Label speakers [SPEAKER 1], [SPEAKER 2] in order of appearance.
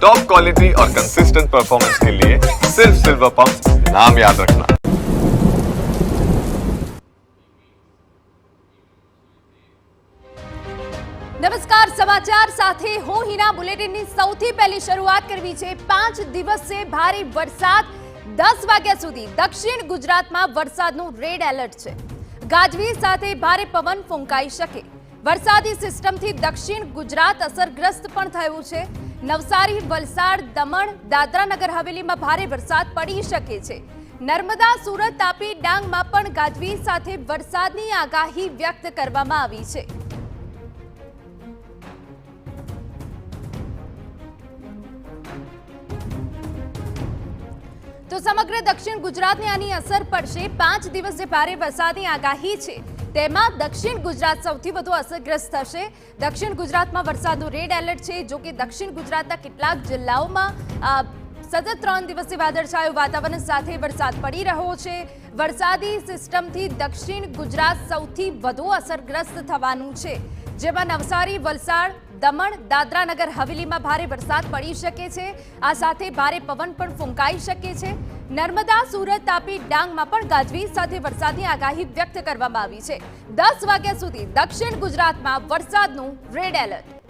[SPEAKER 1] Top quality और consistent performance के लिए सिर्फ सिल्वर पंप नाम याद रखना।
[SPEAKER 2] નમસ્કાર, સમાચાર સાથે હું હિના. બુલેટિનની સૌથી પહેલી શરૂઆત કરવી છે. 5 દિવસે ભારે વરસાદ. 10 વાગ્યા સુધી દક્ષિણ ગુજરાતમાં વરસાદનું રેડ એલર્ટ છે. ગાજવીજ સાથે ભારે પવન ફૂંકાઈ શકે. વરસાદી સિસ્ટમથી દક્ષિણ ગુજરાત અસરગ્રસ્ત પણ થયું છે. નવસારી, વલસાડ, દમણ, દાદરા નગર હવેલીમાં ભારે વરસાદ પડી શકે છે. નર્મદા, સુરત, તાપી, ડાંગમાં પણ ગાજવીજ સાથે વરસાદની આગાહી વ્યક્ત કરવામાં આવી છે. તો સમગ્ર દક્ષિણ ગુજરાતને આની અસર પડશે. 5 દિવસ જે ભારે વરસાદની આગાહી છે તેમાં દક્ષિણ ગુજરાત સૌથી વધુ અસરગ્રસ્ત થશે. દક્ષિણ ગુજરાતમાં વરસાદનું રેડ એલર્ટ છે. જો કે દક્ષિણ ગુજરાતના કેટલાક જિલ્લાઓમાં સતત 3 દિવસથી વાદળછાયું વાતાવરણ સાથે વરસાદ પડી રહ્યો છે. વરસાદી સિસ્ટમથી દક્ષિણ ગુજરાત સૌથી વધુ અસરગ્રસ્ત થવાનું છે, જેમાં નવસારી, વલસાડ, દમણ, દાદરા નગર હવેલીમાં ભારે વરસાદ પડી શકે છે. આ સાથે ભારે પવન પણ ફૂંકાઈ શકે છે. નર્મદા, સુરત, તાપી, ડાંગમાં પણ ગાજવીજ સાથે વરસાદની આગાહી વ્યક્ત કરવામાં આવી છે. 10 વાગ્યા સુધી દક્ષિણ ગુજરાતમાં વરસાદનું રેડ એલર્ટ.